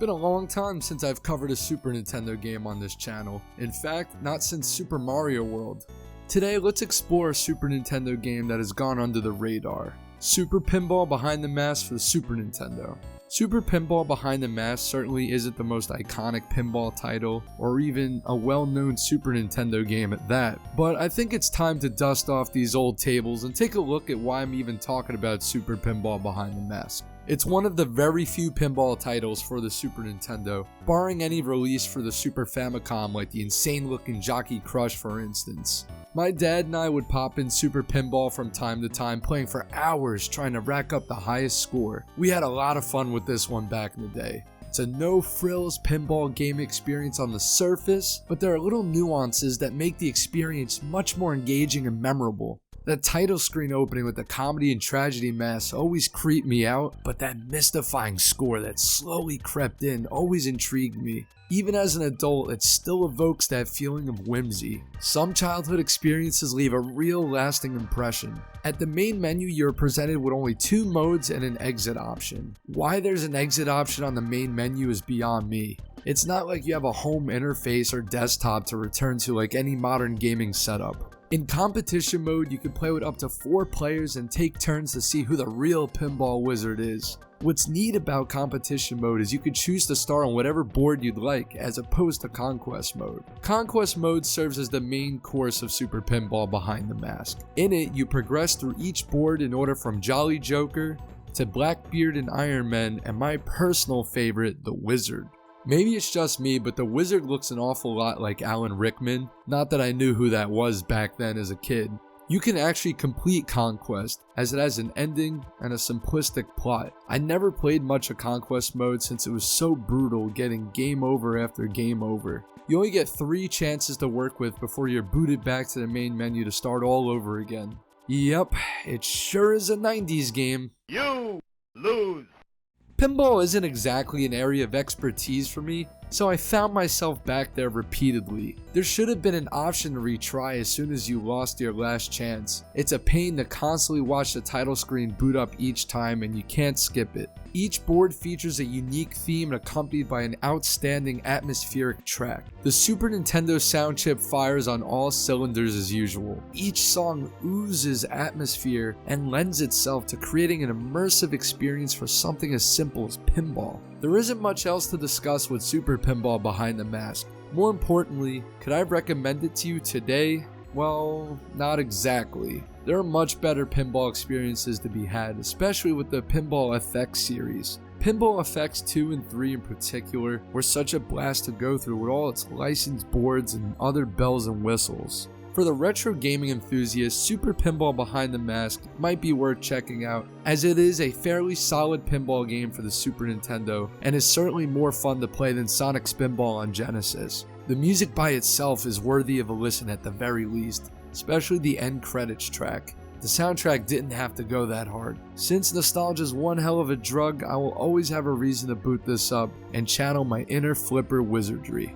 been a long time since I've covered a Super Nintendo game on this channel. In fact, not since Super Mario World. Today, let's explore a Super Nintendo game that has gone under the radar. Super Pinball Behind the Mask for the Super Nintendo. Super Pinball Behind the Mask certainly isn't the most iconic pinball title, or even a well-known Super Nintendo game at that, but I think it's time to dust off these old tables and take a look at why I'm even talking about Super Pinball Behind the Mask. It's one of the very few pinball titles for the Super Nintendo, barring any release for the Super Famicom like the insane looking Jockey Crush for instance. My dad and I would pop in Super Pinball from time to time, playing for hours trying to rack up the highest score. We had a lot of fun with this one back in the day. It's a no-frills pinball game experience on the surface, but there are little nuances that make the experience much more engaging and memorable. That title screen opening with the comedy and tragedy masks always creeped me out, but that mystifying score that slowly crept in always intrigued me. Even as an adult, it still evokes that feeling of whimsy. Some childhood experiences leave a real lasting impression. At the main menu, you're presented with only 2 modes and an exit option. Why there's an exit option on the main menu is beyond me. It's not like you have a home interface or desktop to return to like any modern gaming setup. In competition mode, you can play with up to 4 players and take turns to see who the real pinball wizard is. What's neat about competition mode is you can choose to start on whatever board you'd like, as opposed to conquest mode. Conquest mode serves as the main course of Super Pinball Behind the Mask. In it, you progress through each board in order from Jolly Joker to Blackbeard and Ironmen, and my personal favorite, the Wizard. Maybe it's just me, but the Wizard looks an awful lot like Alan Rickman. Not that I knew who that was back then as a kid. You can actually complete Conquest, as it has an ending and a simplistic plot. I never played much of Conquest mode since it was so brutal, getting game over after game over. You only get 3 chances to work with before you're booted back to the main menu to start all over again. Yep, it sure is a 90s game. You lose. Pinball isn't exactly an area of expertise for me, so I found myself back there repeatedly. There should have been an option to retry as soon as you lost your last chance. It's a pain to constantly watch the title screen boot up each time, and you can't skip it. Each board features a unique theme accompanied by an outstanding atmospheric track. The Super Nintendo sound chip fires on all cylinders as usual. Each song oozes atmosphere and lends itself to creating an immersive experience for something as simple as pinball. There isn't much else to discuss with Super Pinball Behind the Mask. More importantly, could I recommend it to you today? Well, not exactly. There are much better pinball experiences to be had, especially with the Pinball FX series. Pinball FX 2 and 3 in particular were such a blast to go through with all its licensed boards and other bells and whistles. For the retro gaming enthusiast, Super Pinball Behind the Mask might be worth checking out, as it is a fairly solid pinball game for the Super Nintendo and is certainly more fun to play than Sonic Spinball on Genesis. The music by itself is worthy of a listen at the very least, especially the end credits track. The soundtrack didn't have to go that hard. Since nostalgia is one hell of a drug, I will always have a reason to boot this up and channel my inner flipper wizardry.